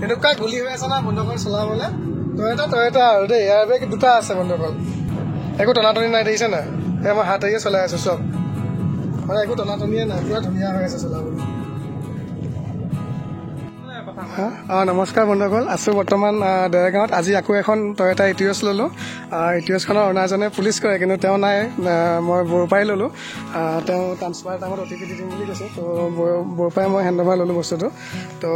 এনেকুৱা গুলি হৈ আছে না বন্ধুসকল চলাবলৈ তই আৰু দেই এয়াৰ বেগ দুটা আছে বন্ধুসকল একো টনাটনি নাই দেখিছে নাই এই মই হাতেৰে চলাই আছোঁ চব মানে একো টনাটনিয়ে নাই পুৰা ধুনীয়া হৈ আছে চলাবলৈ নমস্কাৰ বন্ধুসকল আছোঁ বৰ্তমান দেৰগাঁৱত আজি আকৌ এখন টয়টা ইটিঅছ ল'লোঁ ইটিঅছখনৰ অনাৰজনে পুলিচ কৰে কিন্তু তেওঁ নাই মই বৰপাই ল'লোঁ তেওঁ ট্ৰান্সফাৰ টাইমত অ' টি পি দি দিম বুলি কৈছে তো বৰপাই মই হেণ্ডঅভাৰ ল'লোঁ বস্তুটো তো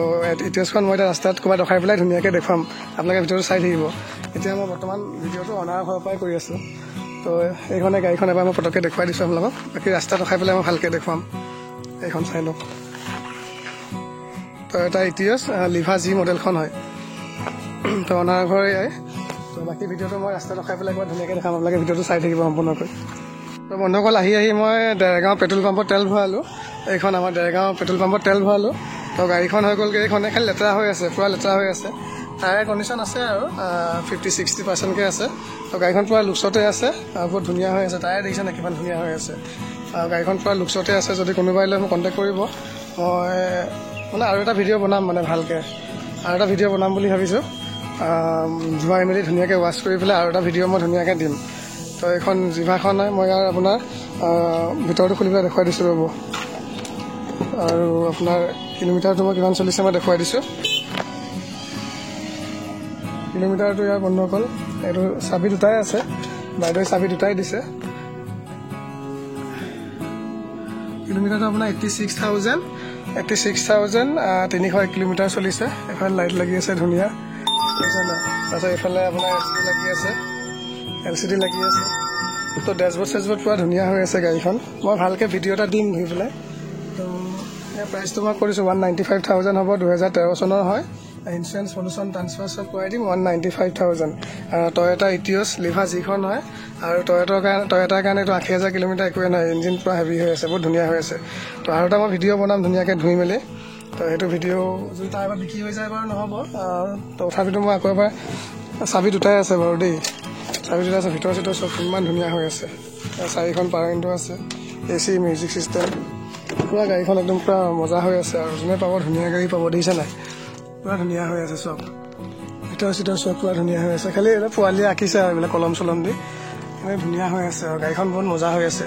ইটিঅছখন মই এতিয়া ৰাস্তাত ক'ৰবাত ৰখাই পেলাই ধুনীয়াকৈ দেখুৱাম আপোনালোকে ভিডিঅ'টো চাই থাকিব এতিয়া মই বৰ্তমান ভিডিঅ'টো অনাৰ ঘৰৰ পৰাই কৰি আছোঁ তো এইখনে গাড়ীখন এবাৰ মই পটককৈ দেখুৱাই দিছোঁ আপোনালোকক বাকী ৰাস্তাত ৰখাই পেলাই মই ভালকৈ দেখুৱাম এইখন চাই লওক টয়টা ইটিঅছ লিভা জি মডেলখন হয় তো অনাৰ ঘৰ এয়াই তো বাকী ভিডিঅ'টো মই ৰাস্তাত ৰখাই পেলাই একবাৰ ধুনীয়াকৈ দেখাম আপোনালোকে ভিডিঅ'টো চাই থাকিব সম্পূৰ্ণকৈ তো বন্ধুসকল আহি মই দেৰগাঁও পেট্ৰল পাম্পত তেল ভৰালোঁ এইখন আমাৰ দেৰগাঁও পেট্ৰল পাম্পত তেল ভৰালোঁ তো গাড়ীখন হৈ গ'লগৈ এইখনে খালি লেতেৰা হৈ আছে পূৰা লেতেৰা হৈ আছে টায়াৰ কণ্ডিশ্যন আছে আৰু 50-60%কৈ আছে তো গাড়ীখন পূৰা লুকছতে আছে বহুত ধুনীয়া হৈ আছে টায়াৰ দেখিছে নে কিমান ধুনীয়া হৈ আছে আৰু গাড়ীখন পূৰা লুকছতে আছে যদি কোনোবাই লৈ মোক কণ্টেক্ট কৰিব মই মানে আৰু এটা ভিডিঅ' বনাম মানে ভালকৈ আৰু এটা ভিডিঅ' বনাম বুলি ভাবিছোঁ ধুৱাই মেলি ধুনীয়াকৈ ৱাছ কৰি পেলাই আৰু এটা ভিডিঅ' মই ধুনীয়াকৈ দিম তো এইখন জিভাখন হয় মই আৰু আপোনাৰ ভিতৰটো খুলি পেলাই দেখুৱাই দিছোঁ ৰ'ব আৰু আপোনাৰ কিলোমিটাৰটো মই কিমান চলিছে মই দেখুৱাই দিছোঁ কিলোমিটাৰটো ইয়াৰ বন্ধুসকল এইটো চাবি দুটাই আছে বাইদেৱে চাবি দুটাই দিছে কিলোমিটাৰটো আপোনাৰ 86,301 কিলোমিটাৰ চলিছে এইফালে লাইট লাগি আছে ধুনীয়া বুজিছে নাই তাৰপিছত এইফালে আপোনাৰ এল চি ডি লাগি আছে তো ডেছবৰ্ড পূৰা ধুনীয়া হৈ আছে গাড়ীখন মই ভালকৈ ভিডিঅ' এটা দিম ধুই পেলাই তো এই প্ৰাইচটো মই কৰিছোঁ 195,000 হ'ব 2013 চনৰ হয় ইঞ্চুৰেঞ্চ পলিউশ্যন ট্ৰান্সফাৰ চব কৰাই দিম 195,000 টয়টা ইটিঅছ লিভা যিখন হয় আৰু টয়টাৰ কাৰণে এইটো 80,000 কিলোমিটাৰ একোৱে নাই ইঞ্জিন পূৰা হেভি হৈ আছে বহুত ধুনীয়া হৈ আছে তো আৰু এটা মই ভিডিঅ' বনাম ধুনীয়াকৈ ধুই মেলি তো সেইটো ভিডিঅ' যদি তাৰ এবাৰ বিক্ৰী হৈ যায় বাৰু নহ'ব তথাপিতো মই আকৌ এবাৰ চাবি দুটাই আছে বাৰু দেই চাবি দুটা আছে ভিতৰ চিতৰ চব ইমান ধুনীয়া হৈ আছে 4খন পাৱাৰ উইণ্ডো আছে AC মিউজিক ছিষ্টেম পূৰা গাড়ীখন একদম পূৰা মজা হৈ আছে আৰু যোনে পাব ধুনীয়া গাড়ী পাব দেখিছে নাই পূৰা ধুনীয়া হৈ আছে চব ভিতৰ চিতৰ চব পূৰা ধুনীয়া হৈ আছে খালি এইবিলাক পোৱালীয়ে আঁকিছে আৰু এইবিলাক কলম চলম দি এনে ধুনীয়া হৈ আছে আৰু গাড়ীখন বহুত মজা হৈ আছে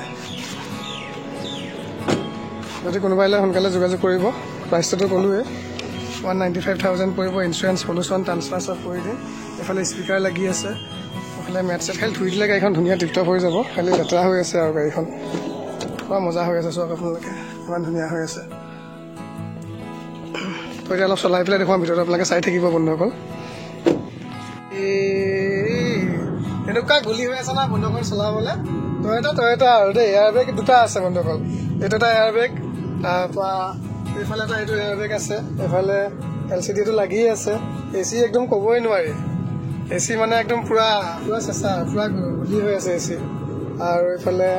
যদি কোনোবাই লৈ সোনকালে যোগাযোগ কৰিব প্ৰাইচটোতো ক'লোৱে 195,000 পৰিব ইঞ্চুৰেঞ্চ পলিউশ্যন ট্ৰান্সফাৰ চব কৰি দিম এইফালে স্পীকাৰ লাগি আছে এইফালে মেট চেট খালি ধুই দিলে গাড়ীখন ধুনীয়া টিপটপ হৈ যাব খালি লেতেৰা হৈ আছে আৰু গাড়ীখন পূৰা মজা হৈ আছে চব আপোনালোকে ইমান ধুনীয়া হৈ আছে তো এতিয়া অলপ চলাই পেলাই দেখুৱাম ভিতৰত আপোনালোকে চাই থাকিব বন্ধুসকল এনেকুৱা গুলি হৈ আছে না বন্ধুসকল চলাবলৈ টয়টা আৰু দেই এয়াৰ বেগ দুটা আছে বন্ধুসকল এইটো এটা এয়াৰ বেগ তাৰপৰা এইফালে এটা এইটো এয়াৰ বেগ আছে এইফালে LCDটো লাগিয়ে আছে AC একদম ক'বই নোৱাৰি AC মানে একদম পূৰা চেঁচা পূৰা গুলি হৈ আছে AC আৰু এইফালে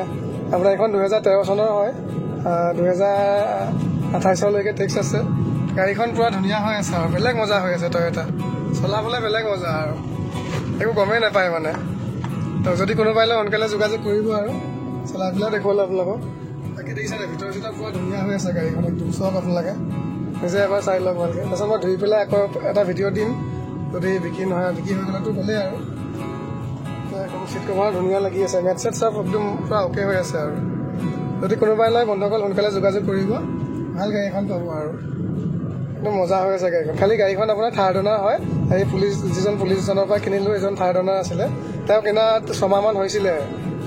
আপোনাৰ এইখন 2013 চনৰ হয় 2028 টেক্স আছে গাড়ীখন পূৰা ধুনীয়া হৈ আছে আৰু বেলেগ মজা হৈ আছে টয়টা চলাবলৈ বেলেগ মজা আৰু একো গমেই নাপায় মানে তো যদি কোনোবাই লৈ সোনকালে যোগাযোগ কৰিব আৰু চলাই পেলাই দেখুৱালোঁ আপোনালোকক বাকী দেখিছে নাই ভিতৰ চিতৰ পূৰা ধুনীয়া হৈ আছে গাড়ীখন একদম চব আপোনালোকে নিজে এবাৰ চাই লওক ভালকৈ তাৰপিছত মই ধুই পেলাই আকৌ এটা ভিডিঅ' দিম যদি বিক্ৰী নহয় বিক্ৰী হৈ গ'লেতো গ'লেই আৰু চিট কভাৰ ধুনীয়া লাগি আছে মেট চেট চব একদম পূৰা অ'কে হৈ আছে আৰু যদি কোনোবাই লয় বন্ধুসকল সোনকালে যোগাযোগ কৰিব ভাল গাড়ী এখন পাব আৰু একদম মজা হৈ আছে গাড়ীখন খালি গাড়ীখন আপোনাৰ থাৰ্ড অনাৰ হয় এই যিজন পুলিচজনৰ পৰা কিনিলোঁ এজন থাৰ্ড অনাৰ আছিলে তেওঁ কিনা 6 মাহমান হৈছিলে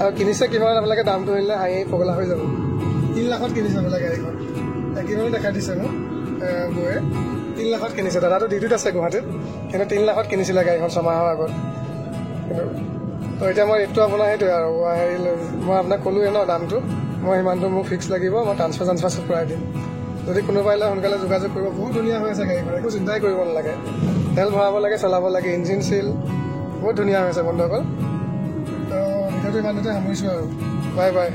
আৰু কিনিছে কিমান আপোনালোকে দামটো শুনিলে হাঁহি পগলা হৈ যাব 3 লাখত কিনিছে বোলে গাড়ীখন কিমানো দেখাই দিছে মোক বৌয়ে 3 লাখত কিনিছে দাদাটো ডিউটিত আছে গুৱাহাটীত কিন্তু 3 লাখত কিনিছিলে গাড়ীখন 6 মাহৰ আগত কিন্তু তো এতিয়া মই এইটো আপোনাৰ সেইটোৱে আৰু হেৰি মই আপোনাক ক'লোৱে ন দামটো মই সিমানটো মোক ফিক্স লাগিব মই ট্ৰান্সফাৰ চব কৰাই দিম যদি কোনোবাই লৈ সোনকালে যোগাযোগ কৰিব বহুত ধুনীয়া হৈ আছে গাড়ীখন একো চিন্তাই কৰিব নালাগে তেল ভৰাব লাগে চলাব লাগে ইঞ্জিন চিল বহুত ধুনীয়া হৈ আছে বন্ধুসকল তো ভিডিঅ'টো ইমানতে সামৰিছোঁ আৰু বাই বাই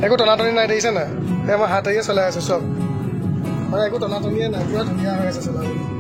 একো টনাটনি নাই দেখিছে নাই এই মই হাতেৰে চলাই আছোঁ চব মানে একো টনাটনিয়ে নাই পূৰা ধুনীয়া হৈ আছে চলাবলৈ